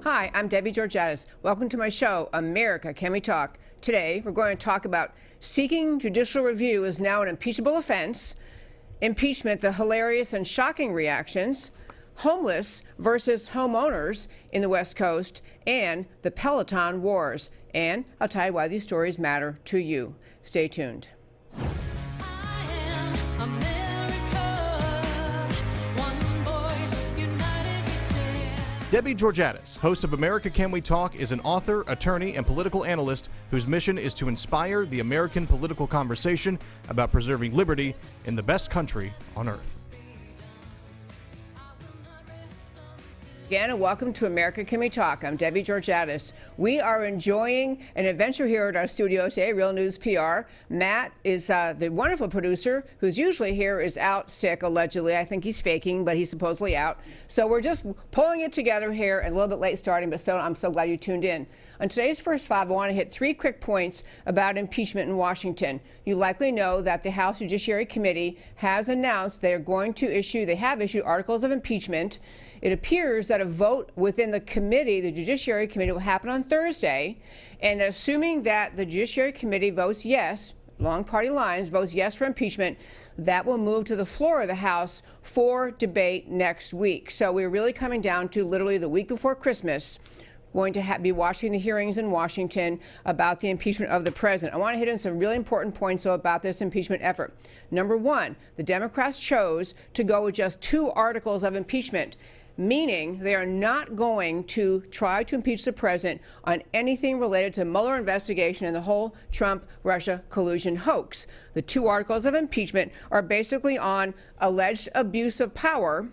Hi, I'm Debbie Georgatos. Welcome to my show, America, Can We Talk? Today, we're going to talk about seeking judicial review is now an impeachable offense, impeachment, the hilarious and shocking reactions, homeless versus homeowners in the West Coast, and the Peleton Wars. And I'll tell you why these stories matter to you. Stay tuned. Debbie Georgatos, host of America Can We Talk, is an author, attorney, and political analyst whose mission is to inspire the American political conversation about preserving liberty in the best country on earth. Again, and welcome to America Can We Talk? I'm Debbie Georgatos. We are enjoying an adventure here at our studio today, Real News PR. Matt is the wonderful producer who's usually here, is out sick, allegedly. I think he's faking, but he's supposedly out. So we're just pulling it together here, and a little bit late starting, but I'm so glad you tuned in. On today's First Five, I want to hit 3 quick points about impeachment in Washington. You likely know that the House Judiciary Committee has announced they have issued articles of impeachment. It appears that a vote within the committee, the Judiciary Committee, will happen on Thursday. And assuming that the Judiciary Committee votes yes, long party lines, votes yes for impeachment, that will move to the floor of the House for debate next week. So we're really coming down to literally the week before Christmas, going to be watching the hearings in Washington about the impeachment of the president. I want to hit on some really important points about this impeachment effort. Number one, the Democrats chose to go with just 2 articles of impeachment, meaning they are not going to try to impeach the president on anything related to Mueller investigation and the whole Trump-Russia collusion hoax. The 2 articles of impeachment are basically on alleged abuse of power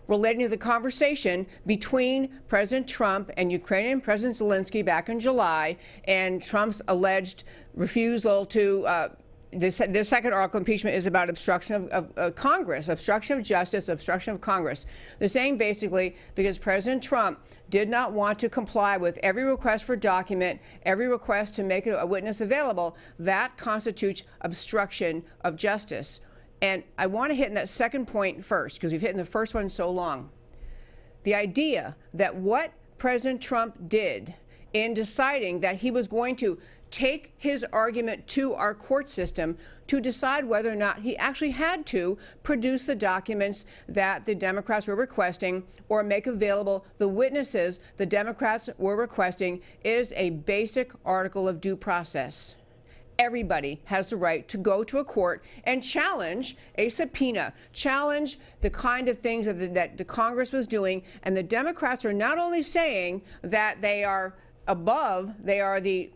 relating to the conversation between President Trump and Ukrainian President Zelensky back in July, and Trump's alleged refusal to the second article of impeachment is about obstruction of Congress, obstruction of justice, obstruction of Congress. They're saying basically because President Trump did not want to comply with every request for document, every request to make a witness available, that constitutes obstruction of justice. And I want to hit in that second point first, because we've hit in the first one so long. The idea that what President Trump did in deciding that he was going to take his argument to our court system to decide whether or not he actually had to produce the documents that the Democrats were requesting or make available the witnesses the Democrats were requesting is a basic article of due process. Everybody has the right to go to a court and challenge a subpoena, challenge the kind of things that the Congress was doing. And the Democrats are not only saying that they are above, they are the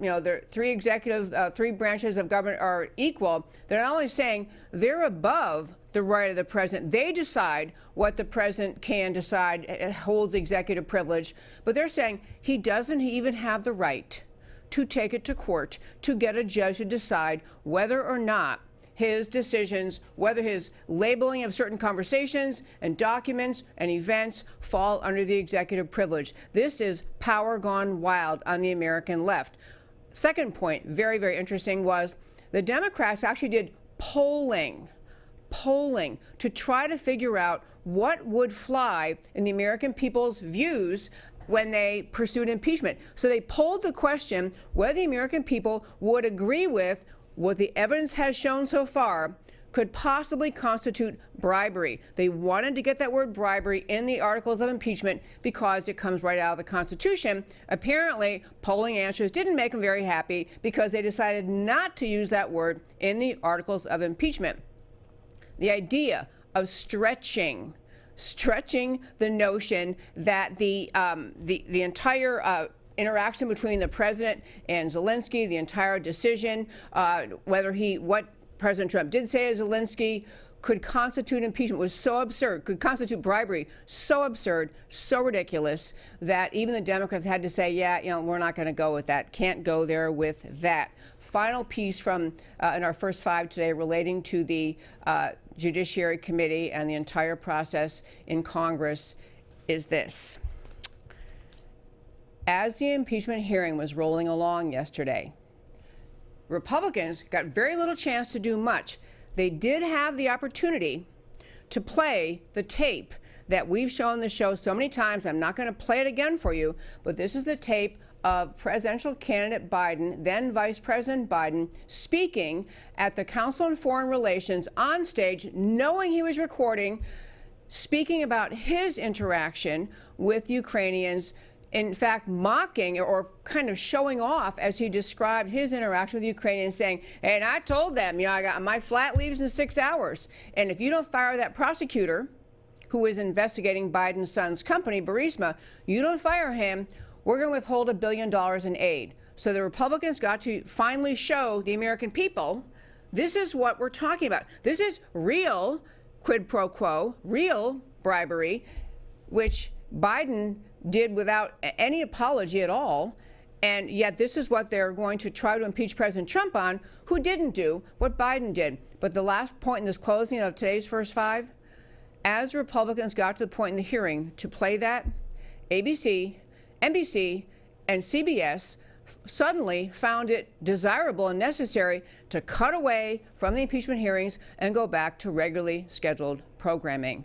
three branches of government are equal. They're not only saying they're above the right of the president. They decide what the president can decide. It holds executive privilege. But they're saying he doesn't even have the right to take it to court, to get a judge to decide whether or not his decisions, whether his labeling of certain conversations and documents and events fall under the executive privilege. This is power gone wild on the American left. Second point, very, very interesting, was the Democrats actually did polling to try to figure out what would fly in the American people's views when they pursued impeachment. So they polled the question whether the American people would agree with what the evidence has shown so far could possibly constitute bribery. They wanted to get that word bribery in the articles of impeachment because it comes right out of the Constitution. Apparently, polling answers didn't make them very happy because they decided not to use that word in the articles of impeachment. The idea of stretching the notion that the entire interaction between the president and Zelensky, the entire decision, what President Trump did say to Zelensky could constitute impeachment was so absurd, could constitute bribery, so absurd, so ridiculous that even the Democrats had to say, yeah, we're not going to go with that, can't go there with that. Final piece from in our First Five today relating to the Judiciary Committee and the entire process in Congress is this. As the impeachment hearing was rolling along yesterday, Republicans got very little chance to do much. They did have the opportunity to play the tape that we've shown the show so many times. I'm not going to play it again for you, but this is the tape of presidential candidate Biden, then Vice President Biden, speaking at the Council on Foreign Relations on stage, knowing he was recording, speaking about his interaction with Ukrainians, in fact, mocking or kind of showing off as he described his interaction with Ukrainians, saying, and I told them, I got my flat leaves in 6 hours. And if you don't fire that prosecutor who is investigating Biden's son's company, Burisma, you don't fire him, we're going to withhold $1 billion in aid. So the Republicans got to finally show the American people, this is what we're talking about. This is real quid pro quo, real bribery, which Biden did without any apology at all. And yet this is what they're going to try to impeach President Trump on, who didn't do what Biden did. But the last point in this closing of today's First Five, as Republicans got to the point in the hearing to play that, ABC, NBC, and CBS suddenly found it desirable and necessary to cut away from the impeachment hearings and go back to regularly scheduled programming.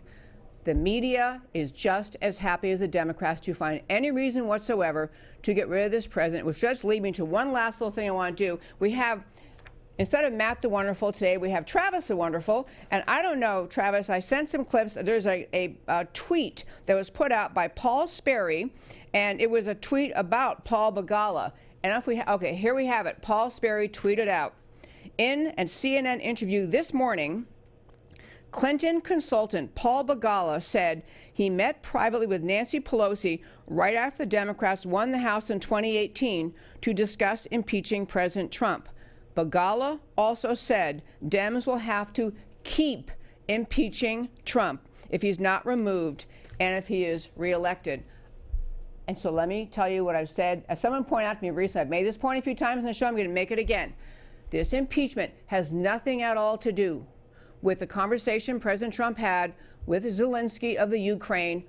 The media is just as happy as the Democrats to find any reason whatsoever to get rid of this president, which just leads me to one last little thing I want to do. We have, instead of Matt the Wonderful today, we have Travis the Wonderful. And I don't know, Travis, I sent some clips. There's a tweet that was put out by Paul Sperry, and it was a tweet about Paul Begala. And if we okay, here we have it. Paul Sperry tweeted out, in a CNN interview this morning, Clinton consultant Paul Begala said he met privately with Nancy Pelosi right after the Democrats won the House in 2018 to discuss impeaching President Trump. Begala also said Dems will have to keep impeaching Trump if he's not removed and if he is reelected. And so let me tell you what I've said. As someone pointed out to me recently, I've made this point a few times in the show, I'm going to make it again. This impeachment has nothing at all to do with the conversation President Trump had with Zelensky of the Ukraine,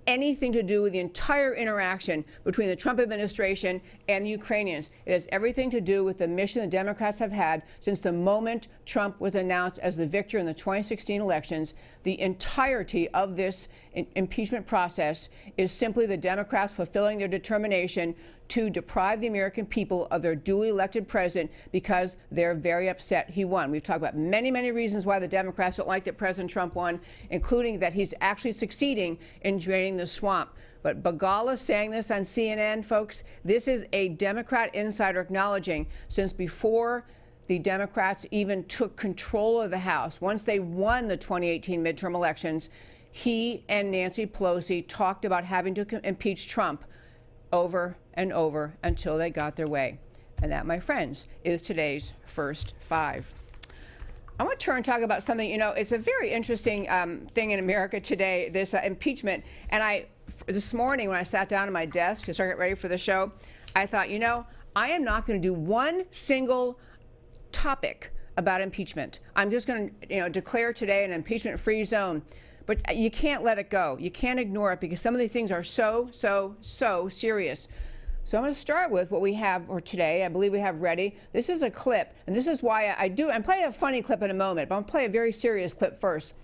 anything to do with the entire interaction between the Trump administration and the Ukrainians. It has everything to do with the mission the Democrats have had since the moment Trump was announced as the victor in the 2016 elections. The entirety of this impeachment process is simply the Democrats fulfilling their determination to deprive the American people of their duly elected president because they're very upset he won. We've talked about many, many reasons why the Democrats don't like that President Trump won, including that he's actually succeeding in draining the swamp. But Begala saying this on CNN, folks, this is a Democrat insider acknowledging since before the Democrats even took control of the House, once they won the 2018 midterm elections, he and Nancy Pelosi talked about having to impeach Trump over and over until they got their way. And that, my friends, is today's First Five. I want to turn and talk about something, it's a very interesting thing in America today, this impeachment. And this morning when I sat down at my desk to start getting ready for the show, I thought, I am not going to do one single topic about impeachment. I'm just going to, declare today an impeachment-free zone. But you can't let it go. You can't ignore it because some of these things are so serious. So I'm going to start with what we have for today. I believe we have ready. This is a clip, and this is why I'm playing a funny clip in a moment, but I'm going to play a very serious clip first.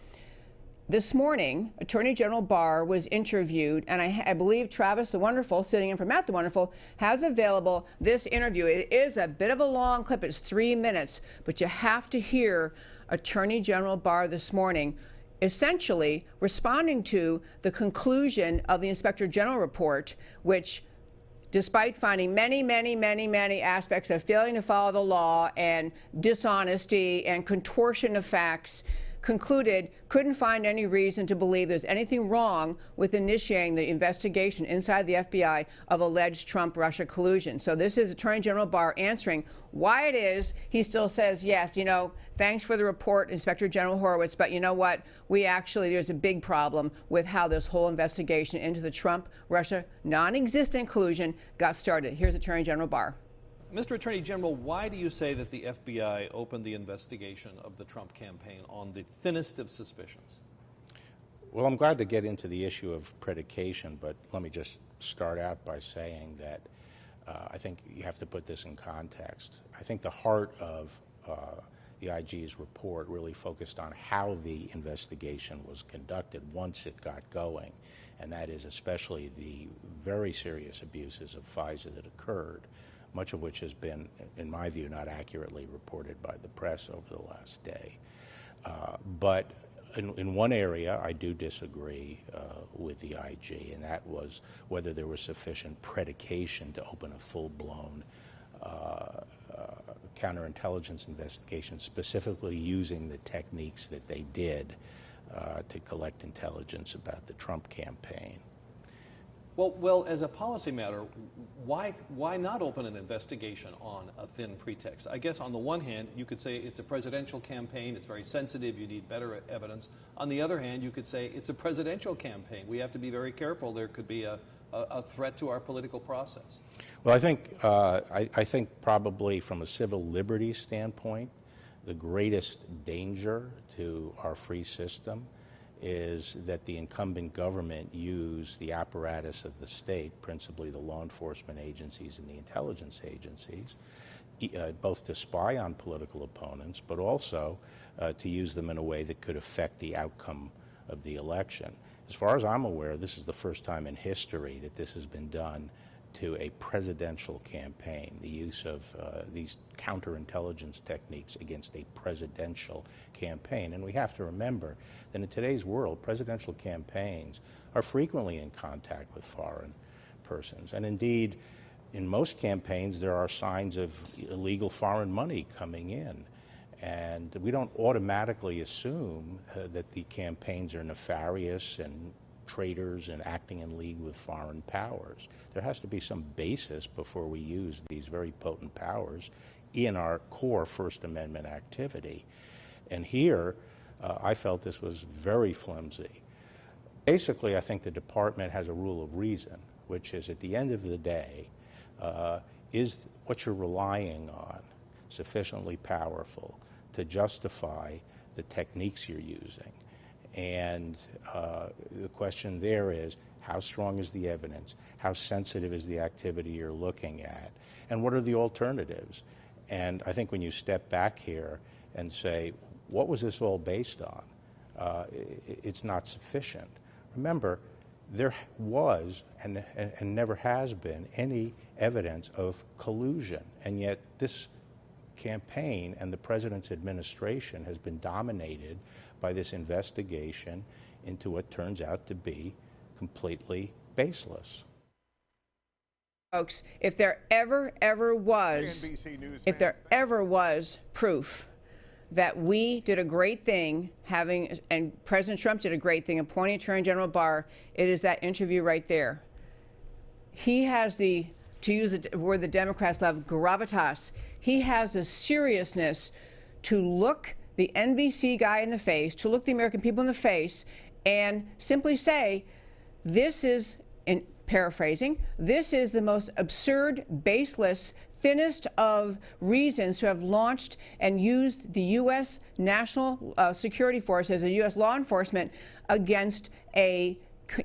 This morning, Attorney General Barr was interviewed, and I believe Travis the Wonderful, sitting in for Matt the Wonderful, has available this interview. It is a bit of a long clip. It's 3 minutes, but you have to hear Attorney General Barr this morning essentially responding to the conclusion of the Inspector General report, which, despite finding many aspects of failing to follow the law and dishonesty and contortion of facts, couldn't find any reason to believe there's anything wrong with initiating the investigation inside the FBI of alleged Trump-Russia collusion. So this is Attorney General Barr answering why it is he still says, yes, thanks for the report, Inspector General Horowitz, but you know what? There's a big problem with how this whole investigation into the Trump-Russia non-existent collusion got started. Here's Attorney General Barr. Mr. Attorney General, why do you say that the FBI opened the investigation of the Trump campaign on the thinnest of suspicions? Well, I'm glad to get into the issue of predication, but let me just start out by saying that I think you have to put this in context. I think the heart of the IG's report really focused on how the investigation was conducted once it got going, and that is especially the very serious abuses of FISA that occurred, much of which has been, in my view, not accurately reported by the press over the last day. But in one area, I do disagree with the IG, and that was whether there was sufficient predication to open a full-blown counterintelligence investigation, specifically using the techniques that they did to collect intelligence about the Trump campaign. Well, as a policy matter, why not open an investigation on a thin pretext? I guess on the one hand, you could say it's a presidential campaign, it's very sensitive, you need better evidence. On the other hand, you could say it's a presidential campaign. We have to be very careful. There could be a threat to our political process. Well, I think probably from a civil liberties standpoint, the greatest danger to our free system is that the incumbent government use the apparatus of the state, principally the law enforcement agencies and the intelligence agencies, both to spy on political opponents, but also to use them in a way that could affect the outcome of the election. As far as I'm aware, this is the first time in history that this has been done to a presidential campaign, the use of these counterintelligence techniques against a presidential campaign. And we have to remember that in today's world, presidential campaigns are frequently in contact with foreign persons. And indeed, in most campaigns, there are signs of illegal foreign money coming in. And we don't automatically assume that the campaigns are nefarious and traitors and acting in league with foreign powers. There has to be some basis before we use these very potent powers in our core First Amendment activity. And here, I felt this was very flimsy. Basically, I think the department has a rule of reason, which is at the end of the day, is what you're relying on sufficiently powerful to justify the techniques you're using? And the question there is, how strong is the evidence? How sensitive is the activity you're looking at? And what are the alternatives? And I think when you step back here and say, what was this all based on? It's not sufficient. Remember, there was and never has been any evidence of collusion, and yet this campaign and the president's administration has been dominated by this investigation into what turns out to be completely baseless. Folks, if there ever was proof that we did a great thing and President Trump did a great thing appointing Attorney General Barr, it is that interview right there. He has the, to use the word the Democrats love, Georgatos. He has the seriousness to look the NBC guy in the face, to look the American people in the face, and simply say, this is, in paraphrasing, this is the most absurd, baseless, thinnest of reasons to have launched and used the U.S. National Security Forces, the U.S. law enforcement, against a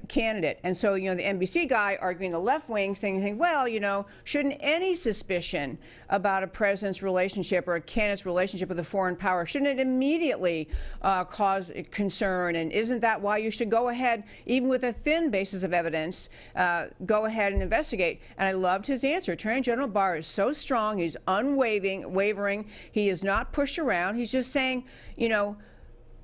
candidate. And so, the NBC guy arguing the left wing saying, well, shouldn't any suspicion about a president's relationship or a candidate's relationship with a foreign power, shouldn't it immediately cause concern? And isn't that why you should go ahead, even with a thin basis of evidence, go ahead and investigate? And I loved his answer. Attorney General Barr is so strong. He's unwavering. He is not pushed around. He's just saying,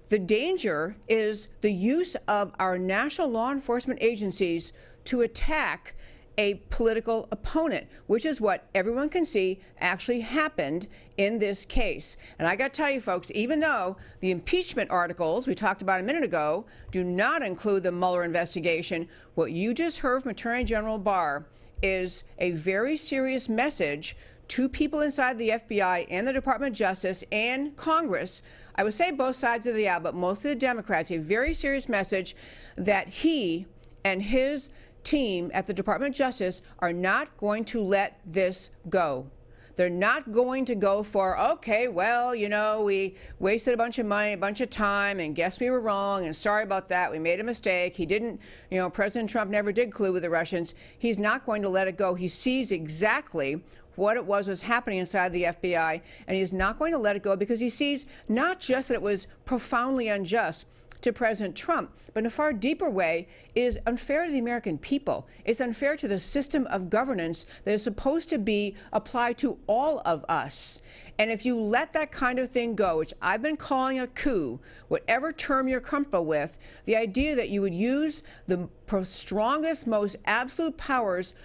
the danger is the use of our national law enforcement agencies to attack a political opponent, which is what everyone can see actually happened in this case. And I got to tell you, folks, even though the impeachment articles we talked about a minute ago do not include the Mueller investigation, what you just heard from Attorney General Barr is a very serious message to people inside the FBI and the Department of Justice and Congress. I would say both sides of the aisle, but mostly the Democrats, a very serious message that he and his team at the Department of Justice are not going to let this go. They're not going to go for, okay, well, you know, we wasted a bunch of money, a bunch of time, and guess we were wrong, and sorry about that. We made a mistake. He didn't, you know, President Trump never did collude with the Russians. He's not going to let it go. He sees exactly what it was happening inside the FBI, and he's not going to let it go because he sees not just that it was profoundly unjust to President Trump, but in a far deeper way, is unfair to the American people. It's unfair to the system of governance that is supposed to be applied to all of us. And if you let that kind of thing go, which I've been calling a coup, whatever term you're comfortable with, the idea that you would use the strongest, most absolute powers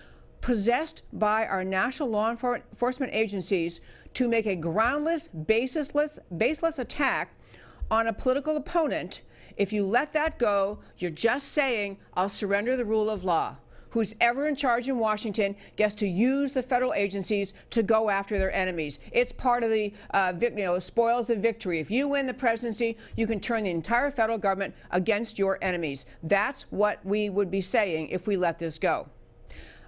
possessed by our national law enforcement agencies to make a groundless, baseless attack on a political opponent, if you let that go, you're just saying, I'll surrender the rule of law. Who's ever in charge in Washington gets to use the federal agencies to go after their enemies. It's part of the spoils of victory. If you win the presidency, you can turn the entire federal government against your enemies. That's what we would be saying if we let this go.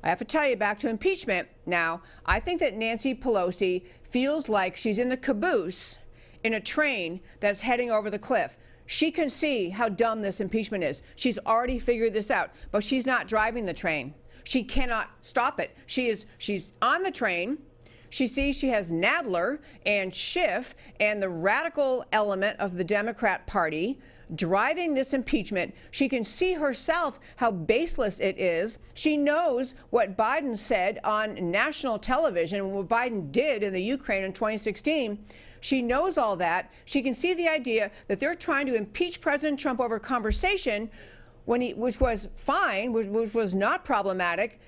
I have to tell you, back to impeachment now, I think that Nancy Pelosi feels like she's in the caboose in a train that's heading over the cliff. She can see how dumb this impeachment is. She's already figured this out, but she's not driving the train. She cannot stop it. She's on the train. She sees she has Nadler and Schiff and the radical element of the Democrat Party driving this impeachment. She can see herself how baseless it is. She knows what Biden said on national television and what Biden did in the Ukraine in 2016. She knows all that. She can see the idea that they're trying to impeach President Trump over conversation, which was fine, which was not problematic,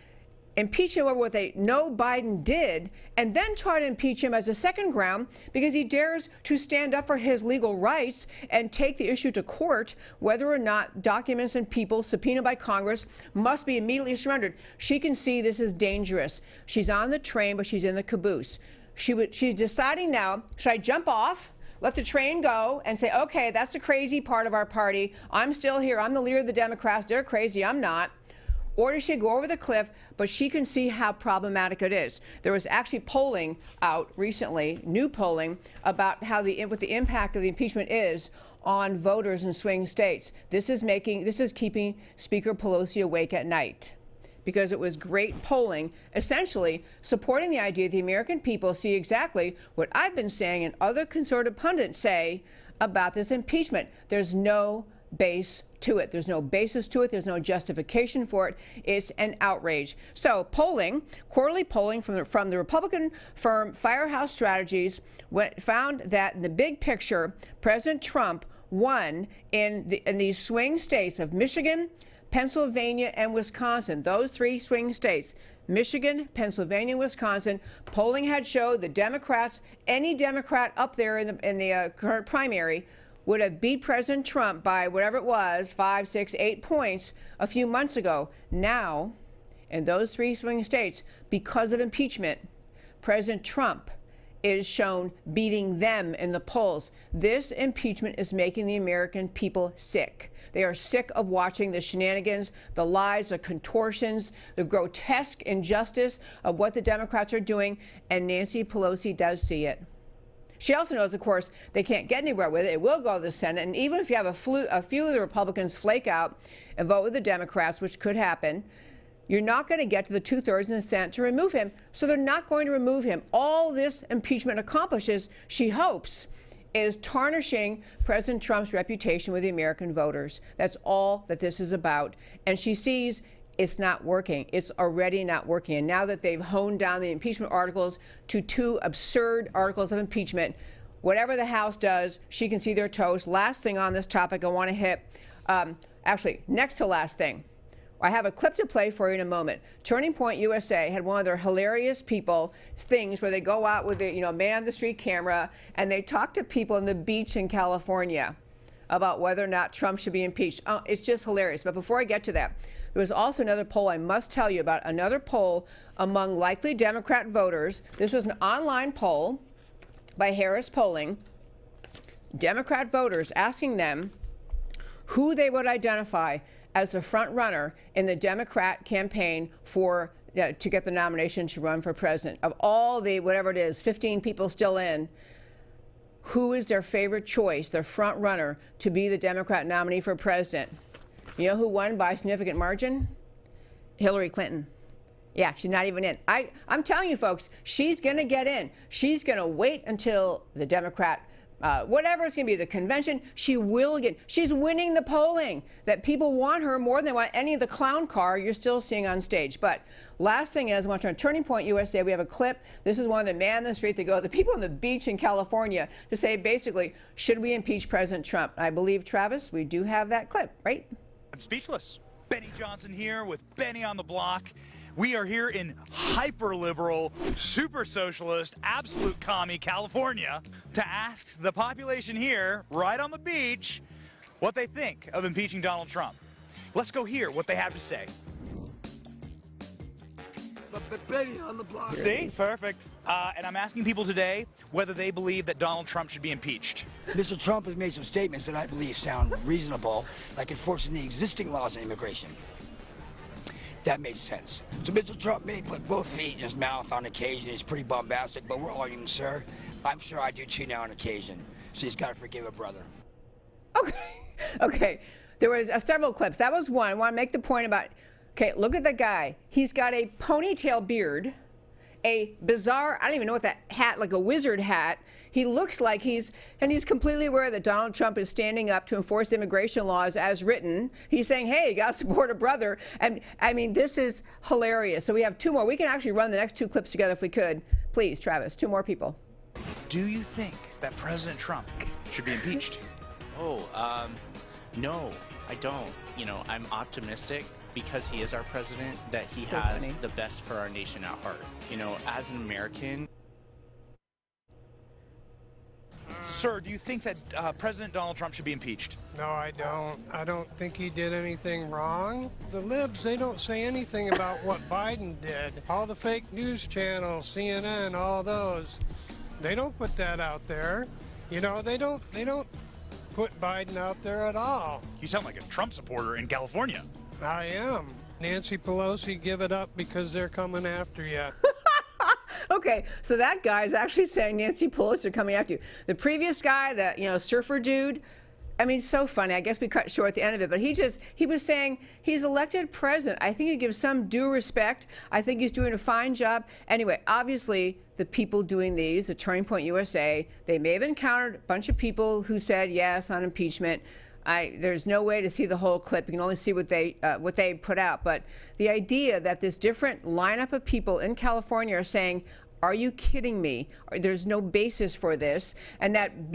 impeach him over what Biden did, and then try to impeach him as a second ground because he dares to stand up for his legal rights and take the issue to court, whether or not documents and people subpoenaed by Congress must be immediately surrendered. She can see this is dangerous. She's on the train, but she's in the caboose. She's deciding now, should I jump off, let the train go, and say, okay, that's the crazy part of our party. I'm still here. I'm the leader of the Democrats. They're crazy. I'm not. Or does she go over the cliff, but she can see how problematic it is. There was actually polling out recently, new polling, about how what the impact of the impeachment is on voters in swing states. This is keeping Speaker Pelosi awake at night, because it was great polling, essentially supporting the idea that the American people see exactly what I've been saying and other conservative pundits say about this impeachment. There's no base to it. There's no basis to it. There's no justification for it. It's an outrage. So quarterly polling from the Republican firm Firehouse Strategies found that in the big picture, President Trump won in these swing states of Michigan, Pennsylvania, and Wisconsin, those three swing states, Michigan, Pennsylvania, Wisconsin. Polling had showed the Democrats, any Democrat up there in the current primary, would have beat President Trump by whatever it was, 5, 6, 8 points a few months ago. Now, in those three swing states, because of impeachment, President Trump is shown beating them in the polls. This impeachment is making the American people sick. They are sick of watching the shenanigans, the lies, the contortions, the grotesque injustice of what the Democrats are doing, and Nancy Pelosi does see it. She also knows, of course, they can't get anywhere with it. It will go to the Senate, and even if you have a few of the Republicans flake out and vote with the Democrats, which could happen, you're not going to get to the 2/3 in the Senate to remove him. So they're not going to remove him. All this impeachment accomplishes, she hopes, is tarnishing President Trump's reputation with the American voters. That's all that this is about. And she sees it's not working. It's already not working. And now that they've honed down the impeachment articles to 2 absurd articles of impeachment, whatever the House does, she can see their toast. Last thing on this topic I want to hit, actually, next to last thing. I have a clip to play for you in a moment. Turning Point USA had one of their hilarious things where they go out with a man on the street camera and they talk to people on the beach in California about whether or not Trump should be impeached. It's just hilarious. But before I get to that, there was also another poll I must tell you about, another poll among likely Democrat voters. This was an online poll by Harris Polling. Democrat voters asking them who they would identify as the front runner in the Democrat campaign for to get the nomination to run for president. Of all the, whatever it is, 15 people still in, who is their favorite choice, their front runner to be the Democrat nominee for president? You know who won by a significant margin? Hillary Clinton. Yeah, she's not even in. I'm telling you, folks, she's going to get in. She's going to wait until the Democrat, whatever it's going to be, the convention, she will get. She's winning the polling that people want her more than they want any of the clown car you're still seeing on stage. But last thing is, I want to turn Turning Point USA. We have a clip. This is one of the man in the street that go, the people on the beach in California, to say basically, should we impeach President Trump? I believe, Travis, we do have that clip, right? I'm speechless. Benny Johnson here with Benny on the Block. We are here in hyper-liberal, super socialist, absolute commie California to ask the population here, right on the beach, what they think of impeaching Donald Trump. Let's go hear what they have to say. Benny on the Block. See? Perfect. And I'm asking people today whether they believe that Donald Trump should be impeached. Mr. Trump has made some statements that I believe sound reasonable, like enforcing the existing laws on immigration. That makes sense. So Mr. Trump may put both feet in his mouth on occasion. He's pretty bombastic, but we're all human, sir. I'm sure I do too now on occasion. So he's got to forgive a brother. Okay. There was several clips. That was one. I want to make the point about, okay, look at the guy. He's got a ponytail beard, a bizarre, I don't even know what that hat, like a wizard hat. He looks like he's completely aware that Donald Trump is standing up to enforce immigration laws as written. He's saying, hey, you got to support a brother. And I mean, this is hilarious. So we have two more. We can actually run the next two clips together if we could. Please, Travis, two more people. Do you think that President Trump should be impeached? No, I don't. You know, I'm optimistic because he is our president that he So has funny. the best for our nation at heart. You know, as an American. Sir, do you think that President Donald Trump should be impeached? No, I don't. I don't think he did anything wrong. The libs, they don't say anything about what Biden did. All the fake news channels, CNN, all those, they don't put that out there. You know, they don't put Biden out there at all. You sound like a Trump supporter in California. I am. Nancy Pelosi, give it up because they're coming after you. Okay, so that guy is actually saying Nancy Pelosi are coming after you. The previous guy, that, you know, surfer dude, I mean, so funny. I guess we cut short at the end of it, but he was saying he's elected president. I think he gives some due respect. I think he's doing a fine job. Anyway, obviously, the people doing these, the Turning Point USA, they may have encountered a bunch of people who said yes on impeachment. There's no way to see the whole clip. You can only see what they put out. But the idea that this different lineup of people in California are saying, are you kidding me? There's no basis for this. And that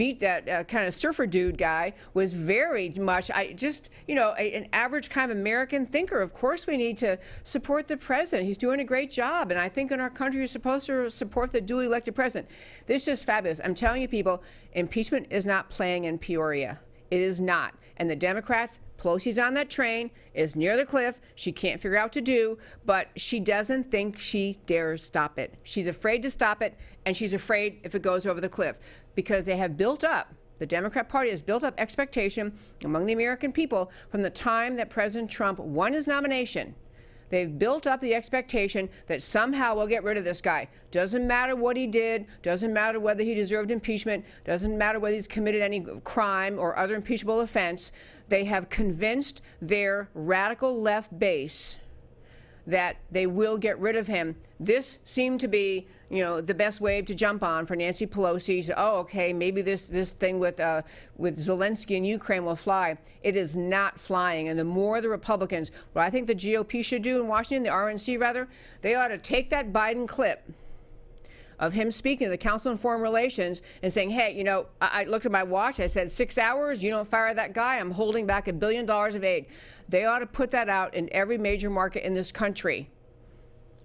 kind of surfer dude guy was very much, an average kind of American thinker. Of course we need to support the president. He's doing a great job. And I think in our country, you're supposed to support the duly elected president. This is just fabulous. I'm telling you, people, impeachment is not playing in Peoria. It is not. And the Democrats, Pelosi's on that train, is near the cliff. She can't figure out what to do, but she doesn't think she dares stop it. She's afraid to stop it, and she's afraid if it goes over the cliff, because they have built up, the Democrat Party has built up expectation among the American people from the time that President Trump won his nomination. They've built up the expectation that somehow we'll get rid of this guy. Doesn't matter what he did, doesn't matter whether he deserved impeachment, doesn't matter whether he's committed any crime or other impeachable offense. They have convinced their radical left base that they will get rid of him. This seemed to be, the best wave to jump on for Nancy Pelosi. So, okay, maybe this thing with Zelensky in Ukraine will fly. It is not flying. And the more the Republicans, what I think the GOP should do in Washington, the RNC rather, they ought to take that Biden clip of him speaking to the Council on Foreign Relations and saying, hey, I looked at my watch, I said 6 hours, you don't fire that guy, I'm holding back $1 billion of aid. They ought to put that out in every major market in this country.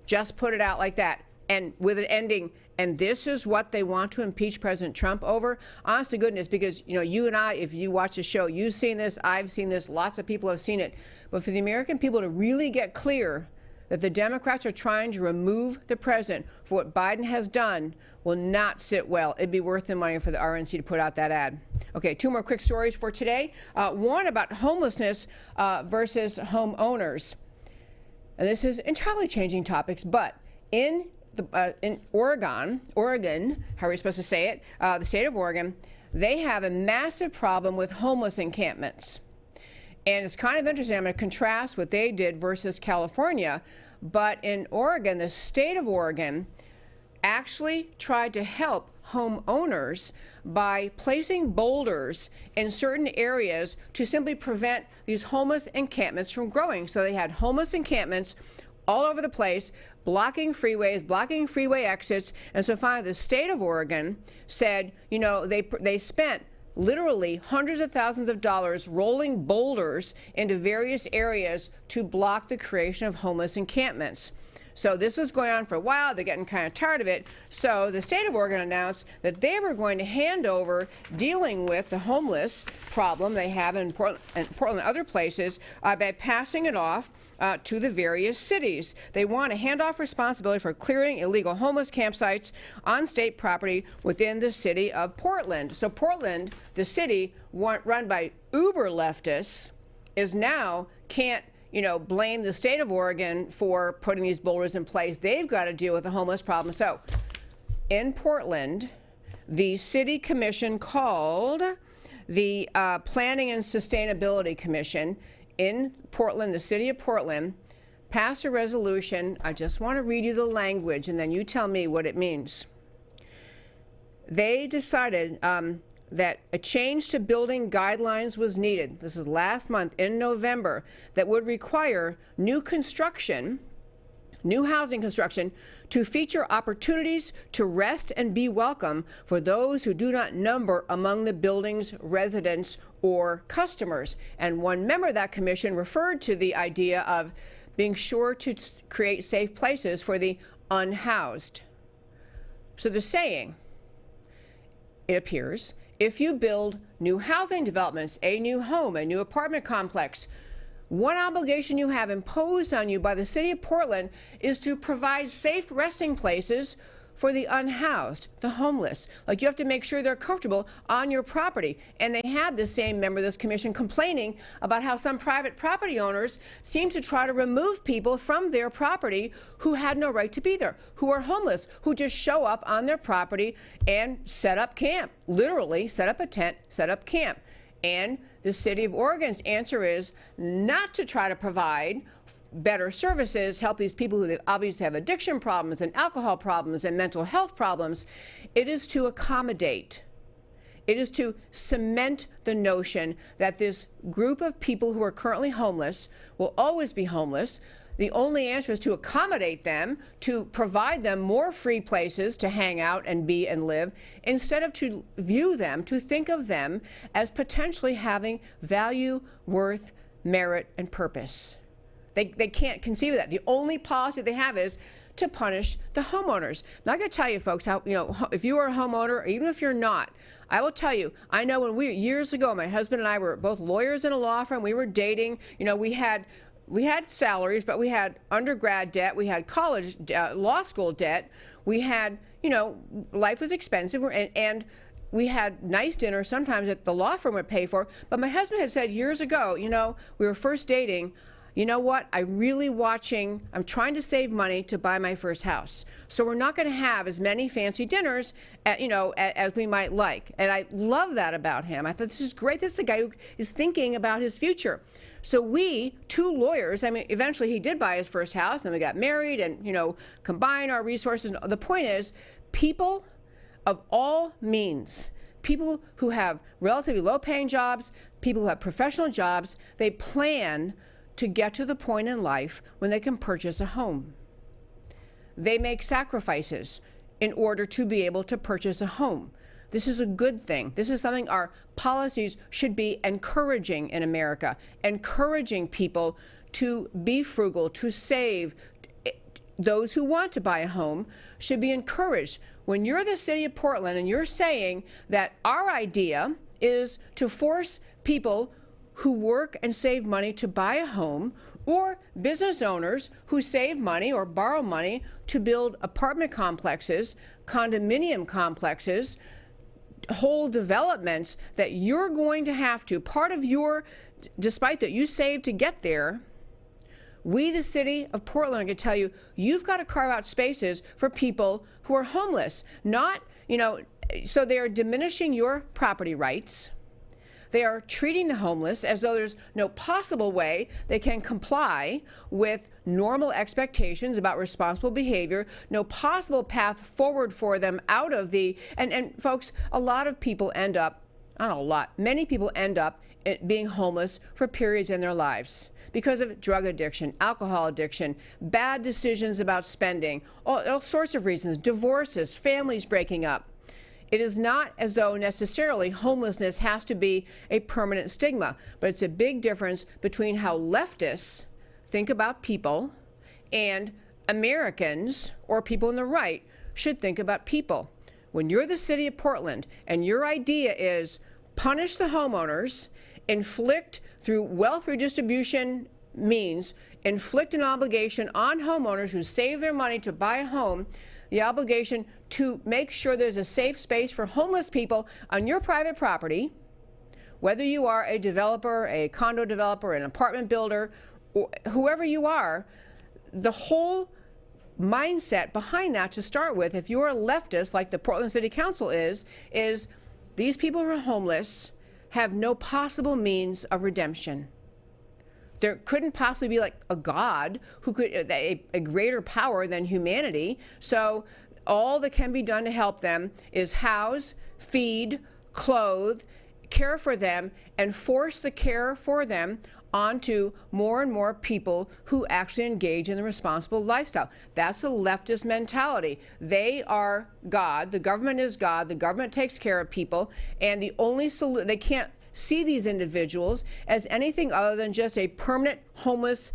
Just put it out like that. And with an ending, and this is what they want to impeach President Trump over. Honest to goodness, because, you and I, if you watch the show, you've seen this, I've seen this, lots of people have seen it. But for the American people to really get clear that the Democrats are trying to remove the president for what Biden has done will not sit well. It'd be worth the money for the RNC to put out that ad. Okay, two more quick stories for today. One about homelessness versus homeowners. and this is entirely changing topics, but in Oregon, how are we supposed to say it? The state of Oregon, they have a massive problem with homeless encampments. And it's kind of interesting. I'm going to contrast what they did versus California. But in Oregon, the state of Oregon actually tried to help homeowners by placing boulders in certain areas to simply prevent these homeless encampments from growing. So they had homeless encampments all over the place, blocking freeways, blocking freeway exits. And so finally the state of Oregon said, you know, they spent literally hundreds of thousands of dollars rolling boulders into various areas to block the creation of homeless encampments. So this was going on for a while. They're getting kind of tired of it. So the state of Oregon announced that they were going to hand over dealing with the homeless problem they have in Portland and other places by passing it off to the various cities. They want to hand off responsibility for clearing illegal homeless campsites on state property within the city of Portland. So Portland, the city run by uber leftists, is now can't blame the state of Oregon for putting these boulders in place. They've got to deal with the homeless problem. So in Portland, the city commission called the Planning and Sustainability Commission in Portland, the city of Portland, passed a resolution. I just want to read you the language, and then you tell me what it means. They decided that a change to building guidelines was needed. This is last month in November, that would require new housing construction to feature opportunities to rest and be welcome for those who do not number among the building's residents or customers. And one member of that commission referred to the idea of being sure to create safe places for the unhoused. So they're saying, it appears, if you build new housing developments, a new home, a new apartment complex, one obligation you have imposed on you by the city of Portland is to provide safe resting places for the unhoused, the homeless. Like, you have to make sure they're comfortable on your property. And they had the same member of this commission complaining about how some private property owners seem to try to remove people from their property who had no right to be there, who are homeless, who just show up on their property and set up camp, literally set up a tent, set up camp. And the city of Oregon's answer is not to try to provide better services, help these people who obviously have addiction problems and alcohol problems and mental health problems. It is to accommodate. It is to cement the notion that this group of people who are currently homeless will always be homeless. The only answer is to accommodate them, to provide them more free places to hang out and be and live, instead of to view them, to think of them as potentially having value, worth, merit, and purpose. They can't conceive of that. The only policy they have is to punish the homeowners. Now, I got to tell you, folks, how, if you are a homeowner, or even if you're not, I will tell you, I know when years ago, my husband and I were both lawyers in a law firm. We were dating. We had salaries, but we had undergrad debt. We had college, law school debt. We had, life was expensive, and we had nice dinners sometimes that the law firm would pay for. But my husband had said years ago, we were first dating, you know what, I'm trying to save money to buy my first house. So we're not going to have as many fancy dinners, as we might like. And I love that about him. I thought, this is great. This is a guy who is thinking about his future. So we, two lawyers, eventually he did buy his first house, and we got married and, combined our resources. The point is, people of all means, people who have relatively low-paying jobs, people who have professional jobs, they plan to get to the point in life when they can purchase a home. They make sacrifices in order to be able to purchase a home. This is a good thing. This is something our policies should be encouraging in America, encouraging people to be frugal, to save. Those who want to buy a home should be encouraged. When you're the city of Portland and you're saying that our idea is to force people who work and save money to buy a home, or business owners who save money or borrow money to build apartment complexes, condominium complexes, whole developments that you're going to have to, part of your, despite that you saved to get there, We, the city of Portland, are going to tell you, you've got to carve out spaces for people who are homeless. Not, so they are diminishing your property rights. They are treating the homeless as though there's no possible way they can comply with normal expectations about responsible behavior, no possible path forward for them out of the, and folks, a lot of people end up, not a lot, many people end up being homeless for periods in their lives because of drug addiction, alcohol addiction, bad decisions about spending, all sorts of reasons, divorces, families breaking up. It is not as though necessarily homelessness has to be a permanent stigma, but it's a big difference between how leftists think about people and Americans or people on the right should think about people. When you're the city of Portland and your idea is punish the homeowners, inflict through wealth redistribution means, inflict an obligation on homeowners who save their money to buy a home, the obligation to make sure there's a safe space for homeless people on your private property, whether you are a developer, a condo developer, an apartment builder, or whoever you are, the whole mindset behind that to start with, if you're a leftist like the Portland City Council is these people who are homeless have no possible means of redemption. There couldn't possibly be like a God who could, a greater power than humanity. So all that can be done to help them is house, feed, clothe, care for them, and force the care for them onto more and more people who actually engage in the responsible lifestyle. That's a leftist mentality. They are God. The government is God. The government takes care of people. And the only solution, they can't see these individuals as anything other than just a permanent homeless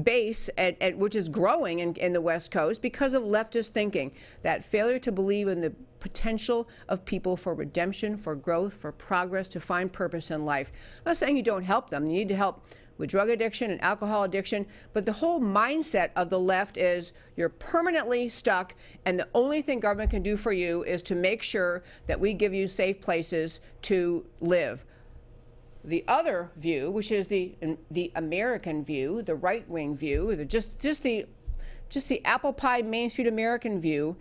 base, which is growing in the West Coast because of leftist thinking, that failure to believe in the potential of people for redemption, for growth, for progress, to find purpose in life. I'm not saying you don't help them. You need to help with drug addiction and alcohol addiction, but the whole mindset of the left is you're permanently stuck, and the only thing government can do for you is to make sure that we give you safe places to live. The other view, which is the American view, the right-wing view, just the apple pie Main Street American view,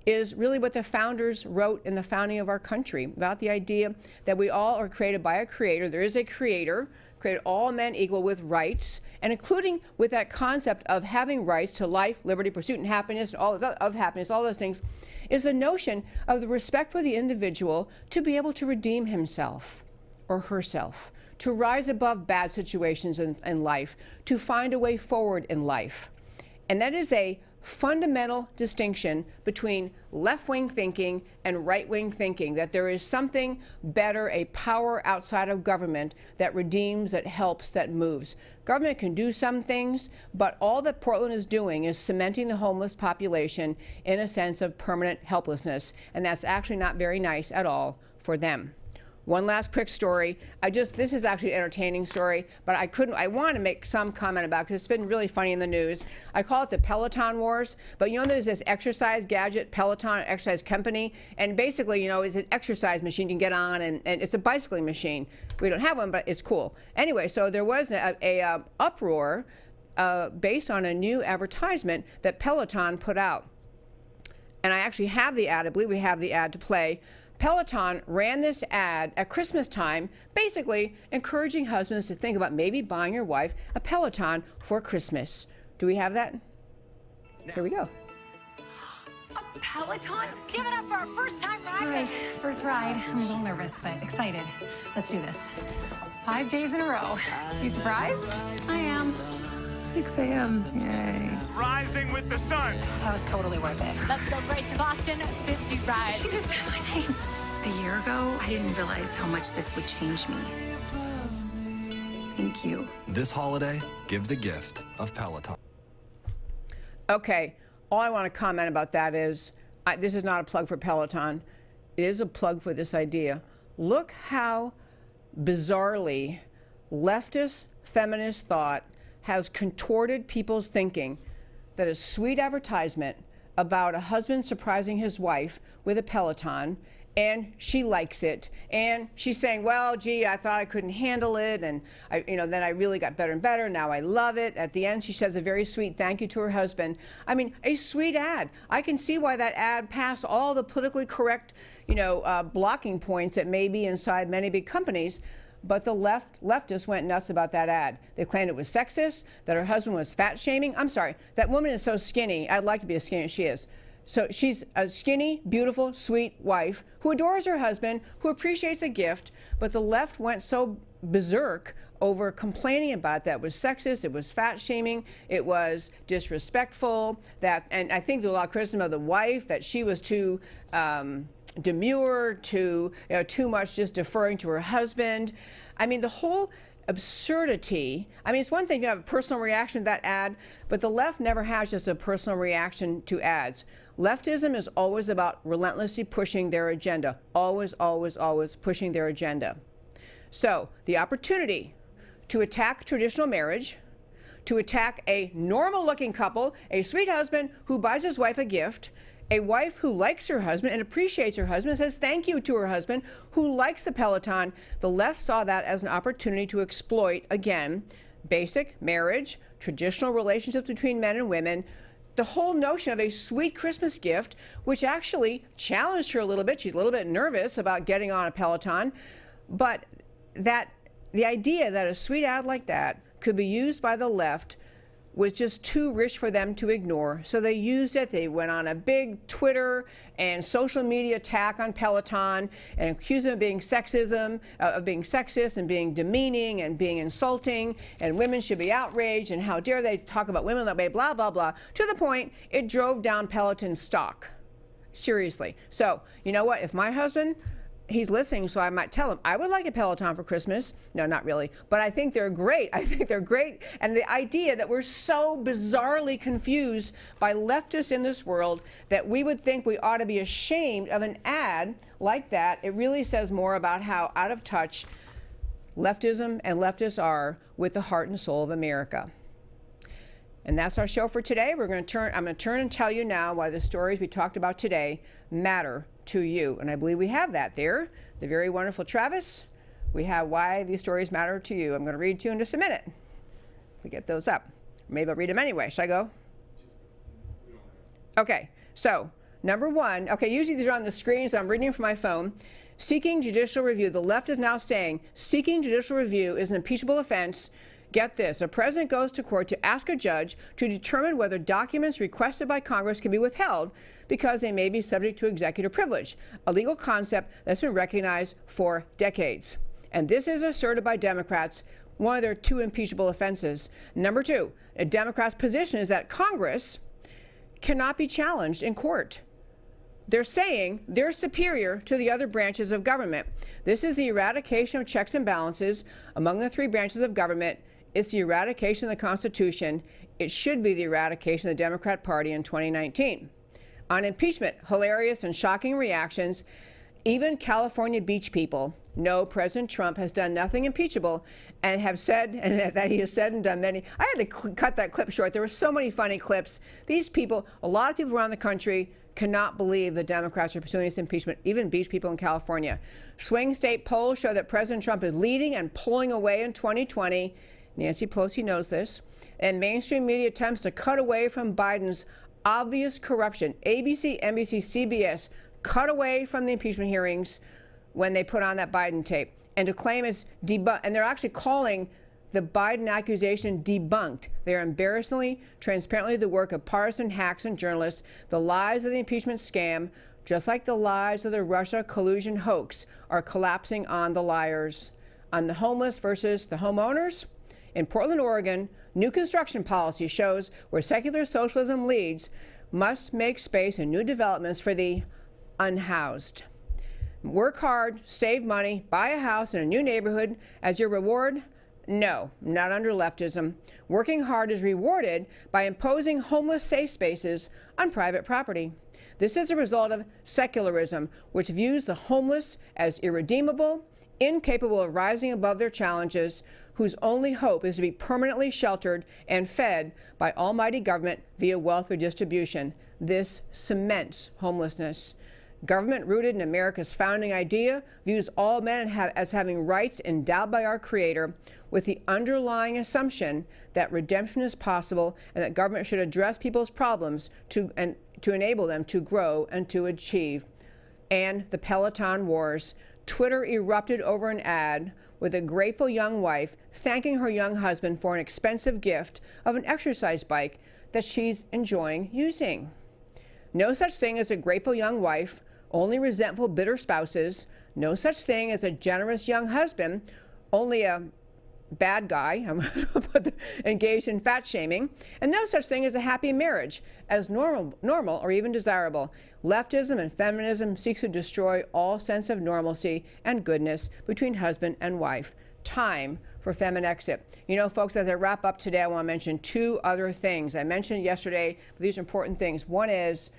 is really what the founders wrote in the founding of our country about the idea that we all are created by a creator. There is a creator, created all men equal with rights, and including with that concept of having rights to life, liberty, pursuit, and happiness, all those things, is the notion of the respect for the individual to be able to redeem himself or herself, to rise above bad situations in life, to find a way forward in life. And that is a fundamental distinction between left-wing thinking and right-wing thinking, that there is something better, a power outside of government that redeems, that helps, that moves. Government can do some things, but all that Portland is doing is cementing the homeless population in a sense of permanent helplessness, and that's actually not very nice at all for them. One last quick story. This is actually an entertaining story, but I want to make some comment about it because it's been really funny in the news. I call it the Peleton Wars, but there's this exercise gadget, Peleton exercise company, and basically, it's an exercise machine you can get on, and it's a bicycling machine. We don't have one, but it's cool. Anyway, so there was a uproar based on a new advertisement that Peleton put out. And I actually have the ad. I believe we have the ad to play. Peleton ran this ad at Christmas time, basically encouraging husbands to think about maybe buying your wife a Peleton for Christmas. Do we have that? No. Here we go. A Peloton? Give it up for our first time ride. All right, first ride. I'm a little nervous, but excited. Let's do this. 5 days in a row. You surprised? I am. 6 a.m. Yay. Rising with the sun. That was totally worth it. Let's go Grace Boston 50 rides. She just said my name. A year ago, I didn't realize how much this would change me. Thank you. This holiday, give the gift of Peloton. Okay, all I want to comment about that is, this is not a plug for Peloton. It is a plug for this idea. Look how bizarrely leftist, feminist thought has contorted people's thinking, that a sweet advertisement about a husband surprising his wife with a Peloton and she likes it, and she's saying, well, gee, I thought I couldn't handle it, and then I really got better and better. Now I love it. At the end, she says a very sweet thank you to her husband. I mean, a sweet ad. I can see why that ad passed all the politically correct, blocking points that may be inside many big companies. But the leftists went nuts about that ad. They claimed it was sexist, that her husband was fat shaming. I'm sorry, that woman is so skinny. I'd like to be as skinny as she is. So she's a skinny, beautiful, sweet wife who adores her husband, who appreciates a gift, but the left went so berserk over complaining about that it was sexist, it was fat shaming, it was disrespectful, and I think there's a lot of criticism of the wife, that she was too demure, too much just deferring to her husband. I mean, the whole absurdity. I mean, it's one thing if you have a personal reaction to that ad, but the left never has just a personal reaction to ads. Leftism is always about relentlessly pushing their agenda. Always, always, always pushing their agenda. So the opportunity to attack traditional marriage, to attack a normal-looking couple, a sweet husband who buys his wife a gift, a wife who likes her husband and appreciates her husband, says thank you to her husband, who likes the Peloton. The left saw that as an opportunity to exploit, again, basic marriage, traditional relationships between men and women, the whole notion of a sweet Christmas gift, which actually challenged her a little bit. She's a little bit nervous about getting on a Peloton, but the idea that a sweet ad like that could be used by the left was just too rich for them to ignore. So they used it. They went on a big Twitter and social media attack on Peloton and accused them of being sexist and being demeaning and being insulting, and women should be outraged, and how dare they talk about women that way, blah, blah, blah, to the point it drove down Peloton's stock. Seriously. So, you know what? If my husband, he's listening, so I might tell him, I would like a Peloton for Christmas. No, not really. But I think they're great. I think they're great. And the idea that we're so bizarrely confused by leftists in this world that we would think we ought to be ashamed of an ad like that, it really says more about how out of touch leftism and leftists are with the heart and soul of America. And that's our show for today. I'm going to turn and tell you now why the stories we talked about today matter to you. And I believe we have that there. The very wonderful Travis. We have why these stories matter to you. I'm going to read to you in just a minute. If we get those up. Maybe I'll read them anyway. Should I go? Okay. So, number one. Okay, usually these are on the screen, so I'm reading from my phone. Seeking judicial review. The left is now saying seeking judicial review is an impeachable offense. Get this, a president goes to court to ask a judge to determine whether documents requested by Congress can be withheld because they may be subject to executive privilege, a legal concept that's been recognized for decades. And this is asserted by Democrats, one of their two impeachable offenses. Number two, a Democrat's position is that Congress cannot be challenged in court. They're saying they're superior to the other branches of government. This is the eradication of checks and balances among the three branches of government. It's the eradication of the Constitution. It should be the eradication of the Democrat Party in 2019. On impeachment, hilarious and shocking reactions. Even California beach people know President Trump has done nothing impeachable and have said, and that he has said and done many. I had to cut that clip short. There were so many funny clips. These people, a lot of people around the country, cannot believe the Democrats are pursuing this impeachment, even beach people in California. Swing state polls show that President Trump is leading and pulling away in 2020. Nancy Pelosi knows this. And mainstream media attempts to cut away from Biden's obvious corruption. ABC, NBC, CBS cut away from the impeachment hearings when they put on that Biden tape, and to claim it's debunked. And they're actually calling the Biden accusation debunked. They're embarrassingly, transparently the work of partisan hacks and journalists. The lies of the impeachment scam, just like the lies of the Russia collusion hoax, are collapsing on the liars. On the homeless versus the homeowners, in Portland, Oregon, new construction policy shows where secular socialism leads must make space in new developments for the unhoused. Work hard, save money, buy a house in a new neighborhood as your reward? No, not under leftism. Working hard is rewarded by imposing homeless safe spaces on private property. This is a result of secularism, which views the homeless as irredeemable, incapable of rising above their challenges, whose only hope is to be permanently sheltered and fed by almighty government via wealth redistribution. This cements homelessness. government rooted in America's founding idea, views all men as having rights endowed by our Creator, with the underlying assumption that redemption is possible and that government should address people's problems to enable them to grow and to achieve. And the Peleton Wars. Twitter erupted over an ad with a grateful young wife thanking her young husband for an expensive gift of an exercise bike that she's enjoying using. No such thing as a grateful young wife, only resentful, bitter spouses. No such thing as a generous young husband, only a bad guy, engaged in fat shaming, and no such thing as a happy marriage, as normal or even desirable. Leftism and feminism seeks to destroy all sense of normalcy and goodness between husband and wife. Time for Feminexit. You know, folks, as I wrap up today, I want to mention two other things. I mentioned yesterday, but these are important things. One is,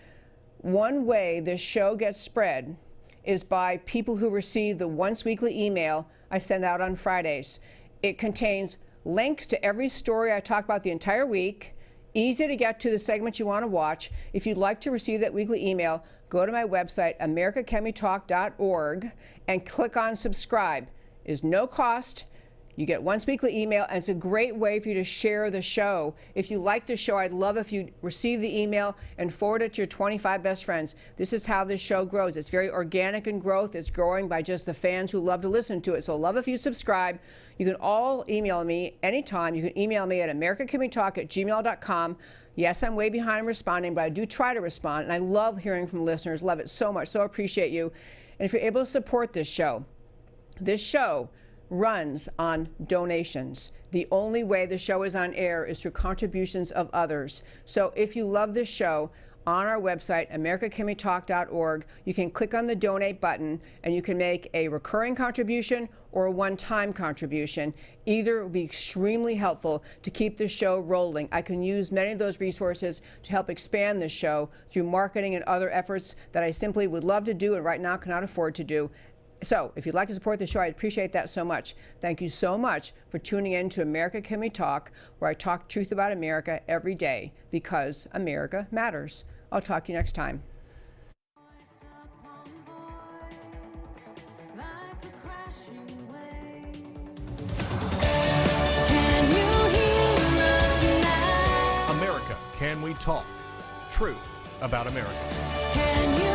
one way this show gets spread is by people who receive the once weekly email I send out on Fridays. It contains links to every story I talk about the entire week, easy to get to the segment you want to watch. If you'd like to receive that weekly email, go to my website, americacanwetalk.org, and click on subscribe. It's no cost. You get once weekly email, and it's a great way for you to share the show. If you like the show, I'd love if you receive the email and forward it to your 25 best friends. This is how this show grows. It's very organic in growth. It's growing by just the fans who love to listen to it. So love if you subscribe. You can all email me anytime. You can email me at americacanwetalk@gmail.com. Yes, I'm way behind responding, but I do try to respond, and I love hearing from listeners. Love it so much. So appreciate you. And if you're able to support this show runs on donations. The only way the show is on air is through contributions of others. So if you love this show, on our website, americacanwetalk.org, you can click on the donate button and you can make a recurring contribution or a one-time contribution. Either will be extremely helpful to keep the show rolling. I can use many of those resources to help expand the show through marketing and other efforts that I simply would love to do and right now cannot afford to do. So if you'd like to support the show, I'd appreciate that so much. Thank you so much for tuning in to America Can We Talk, where I talk truth about America every day because America matters. I'll talk to you next time. America Can We Talk? Truth about America. Can you